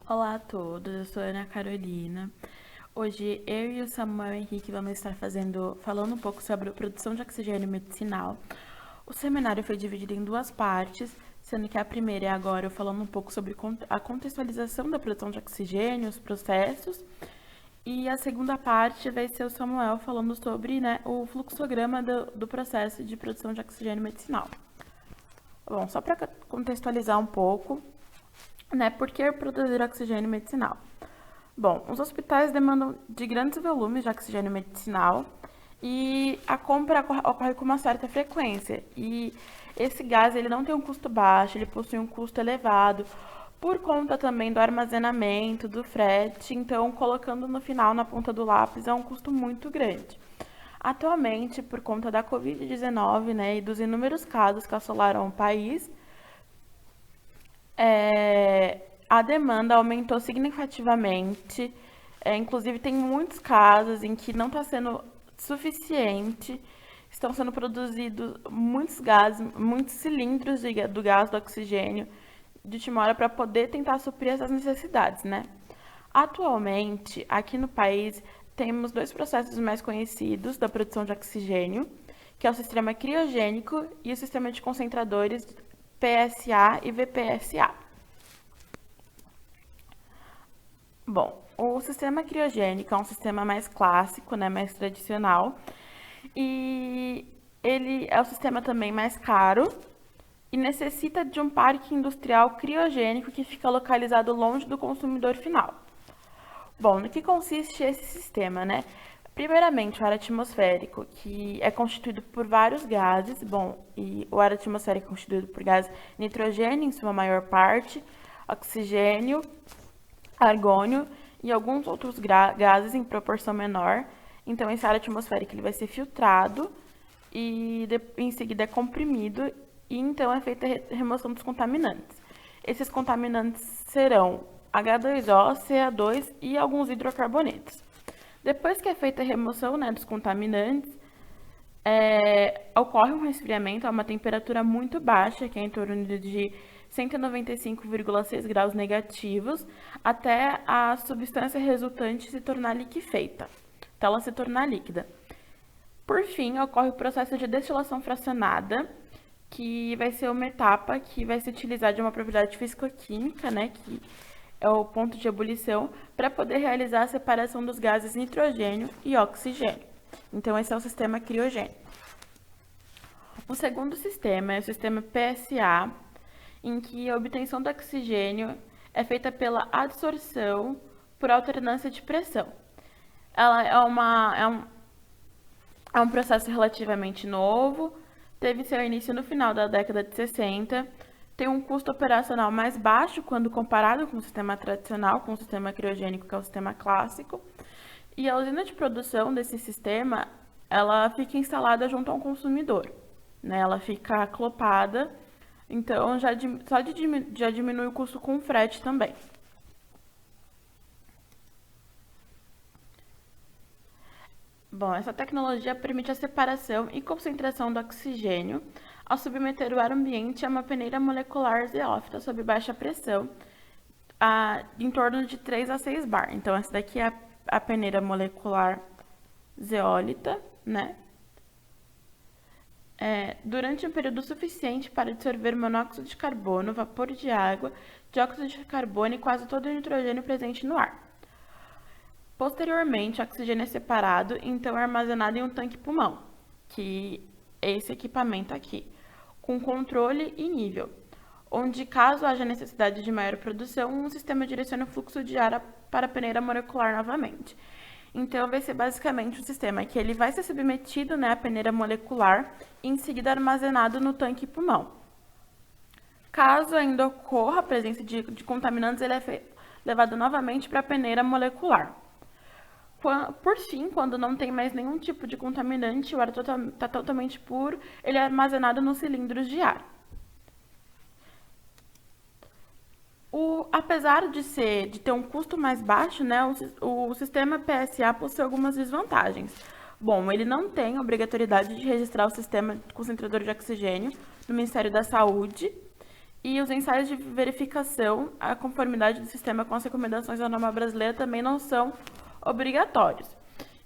Olá a todos, eu sou a Ana Carolina. Hoje eu e o Samuel Henrique vamos estar falando um pouco sobre a produção de oxigênio medicinal. O seminário foi dividido em duas partes, sendo que a primeira é agora eu falando um pouco sobre a contextualização da produção de oxigênio, os processos, e a segunda parte vai ser o Samuel falando sobre, o fluxograma do processo de produção de oxigênio medicinal. Bom, só para contextualizar um pouco, por que produzir oxigênio medicinal? Bom, os hospitais demandam de grandes volumes de oxigênio medicinal e a compra ocorre com uma certa frequência. E esse gás ele não tem um custo baixo, ele possui um custo elevado por conta também do armazenamento, do frete. Então, colocando no final, na ponta do lápis, é um custo muito grande. Atualmente, por conta da Covid-19, e dos inúmeros casos que assolaram o país, a demanda aumentou significativamente. Inclusive, tem muitos casos em que não está sendo suficiente. Estão sendo produzidos muitos gases, muitos cilindros do gás do oxigênio de última hora para poder tentar suprir essas necessidades, Atualmente, aqui no país, temos dois processos mais conhecidos da produção de oxigênio, que é o sistema criogênico e o sistema de concentradores PSA e VPSA. Bom, o sistema criogênico é um sistema mais clássico, mais tradicional, e ele é o sistema também mais caro e necessita de um parque industrial criogênico que fica localizado longe do consumidor final. Bom, no que consiste esse sistema, Primeiramente, o ar atmosférico, que é constituído por vários gases. Bom, e o ar atmosférico é constituído por gás nitrogênio, em sua maior parte, oxigênio, argônio e alguns outros gases em proporção menor. Então, esse ar atmosférico ele vai ser filtrado e em seguida é comprimido e então é feita a remoção dos contaminantes. Esses contaminantes serão H2O, CA2 e alguns hidrocarbonetos. Depois que é feita a remoção dos contaminantes, ocorre um resfriamento a uma temperatura muito baixa, que é em torno de 195,6 graus negativos, até a substância resultante se tornar liquefeita, até ela se tornar líquida. Por fim, ocorre o processo de destilação fracionada, que vai ser uma etapa que vai se utilizar de uma propriedade físico-química, que é o ponto de ebulição, para poder realizar a separação dos gases nitrogênio e oxigênio. Então, esse é o sistema criogênico. O segundo sistema é o sistema PSA, em que a obtenção do oxigênio é feita pela adsorção por alternância de pressão. Ela é um processo relativamente novo, teve seu início no final da década de 60, tem um custo operacional mais baixo quando comparado com o sistema tradicional, com o sistema criogênico, que é o sistema clássico, e a usina de produção desse sistema, ela fica instalada junto a um consumidor, Ela fica aclopada, então já diminui o custo com o frete também. Bom, essa tecnologia permite a separação e concentração do oxigênio ao submeter o ar ambiente a uma peneira molecular zeófita sob baixa pressão, em torno de 3 a 6 bar. Então, essa daqui é a peneira molecular zeólita, durante um período suficiente para absorver monóxido de carbono, vapor de água, dióxido de carbono e quase todo o nitrogênio presente no ar. Posteriormente, o oxigênio é separado e então é armazenado em um tanque-pulmão, que é esse equipamento aqui, com controle e nível, onde, caso haja necessidade de maior produção, um sistema direciona o fluxo de ar para a peneira molecular novamente. Então, vai ser basicamente um sistema que ele vai ser submetido à peneira molecular e em seguida armazenado no tanque-pulmão. Caso ainda ocorra a presença de contaminantes, ele é levado novamente para a peneira molecular. Por fim, quando não tem mais nenhum tipo de contaminante, o ar está totalmente puro, ele é armazenado nos cilindros de ar. Apesar de ter um custo mais baixo, o sistema PSA possui algumas desvantagens. Bom, ele não tem obrigatoriedade de registrar o sistema concentrador de oxigênio no Ministério da Saúde E os ensaios de verificação, a conformidade do sistema com as recomendações da norma brasileira também não são obrigatórios.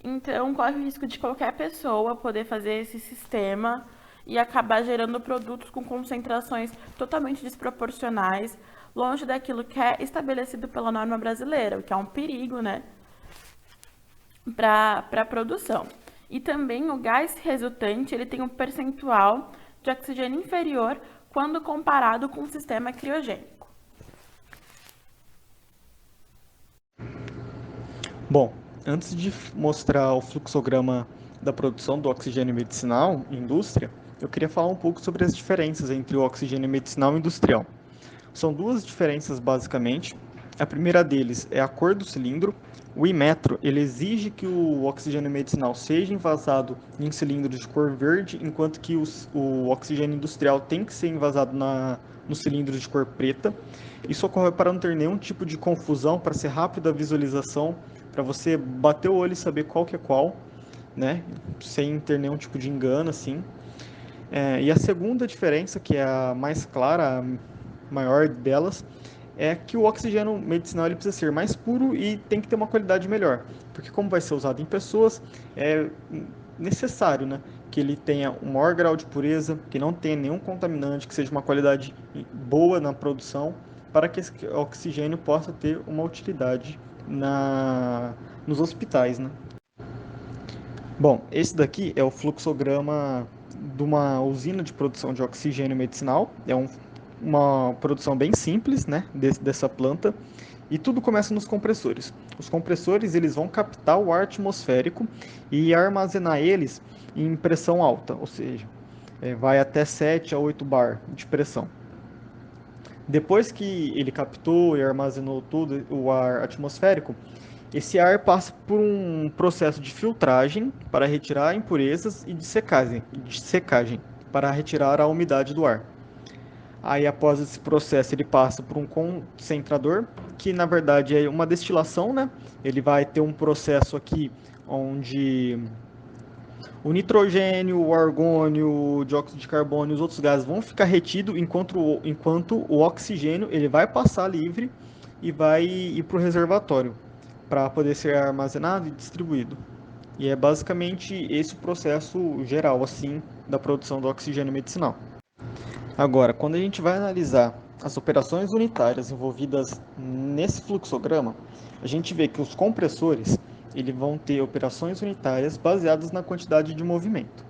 Então, corre o risco de qualquer pessoa poder fazer esse sistema e acabar gerando produtos com concentrações totalmente desproporcionais, longe daquilo que é estabelecido pela norma brasileira, o que é um perigo, né, para a produção. E também o gás resultante ele tem um percentual de oxigênio inferior quando comparado com o sistema criogênico. Bom, antes de mostrar o fluxograma da produção do oxigênio medicinal em indústria, eu queria falar um pouco sobre as diferenças entre o oxigênio medicinal e industrial. São duas diferenças basicamente. A primeira deles é a cor do cilindro. O Inmetro ele exige que o oxigênio medicinal seja envasado em cilindros de cor verde, enquanto que o oxigênio industrial tem que ser envasado nos cilindros de cor preta. Isso ocorre para não ter nenhum tipo de confusão, para ser rápida a visualização, para você bater o olho e saber qual que é qual, né? Sem ter nenhum tipo de engano, assim. E a segunda diferença, que é a mais clara, a maior delas, é que o oxigênio medicinal ele precisa ser mais puro e tem que ter uma qualidade melhor. Porque como vai ser usado em pessoas, é necessário, né, que ele tenha um maior grau de pureza, que não tenha nenhum contaminante, que seja uma qualidade boa na produção, para que esse oxigênio possa ter uma utilidade nos hospitais, né? Bom, esse daqui é o fluxograma de uma usina de produção de oxigênio medicinal. Uma produção bem simples, né, dessa planta. E tudo começa nos compressores. Os compressores eles vão captar o ar atmosférico e armazenar eles em pressão alta, ou seja, vai até 7 a 8 bar de pressão. Depois que ele captou e armazenou todo o ar atmosférico, esse ar passa por um processo de filtragem para retirar impurezas e de secagem para retirar a umidade do ar. Aí, após esse processo, ele passa por um concentrador, que na verdade é uma destilação, né? Ele vai ter um processo aqui onde o nitrogênio, o argônio, o dióxido de carbono e os outros gases vão ficar retidos, enquanto o oxigênio ele vai passar livre e vai ir para o reservatório para poder ser armazenado e distribuído. E é basicamente esse o processo geral assim da produção do oxigênio medicinal. Agora, quando a gente vai analisar as operações unitárias envolvidas nesse fluxograma, a gente vê que os compressores eles vão ter operações unitárias baseadas na quantidade de movimento.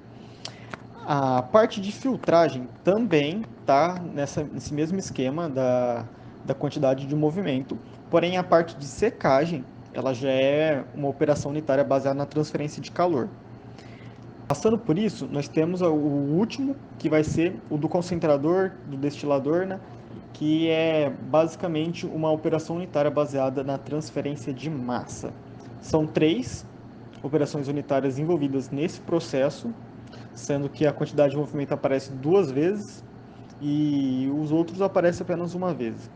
A parte de filtragem também está nesse mesmo esquema da quantidade de movimento, porém a parte de secagem ela já é uma operação unitária baseada na transferência de calor. Passando por isso, nós temos o último, que vai ser o do concentrador, do destilador, né? Que é basicamente uma operação unitária baseada na transferência de massa. São três operações unitárias envolvidas nesse processo, sendo que a quantidade de movimento aparece duas vezes e os outros aparecem apenas uma vez.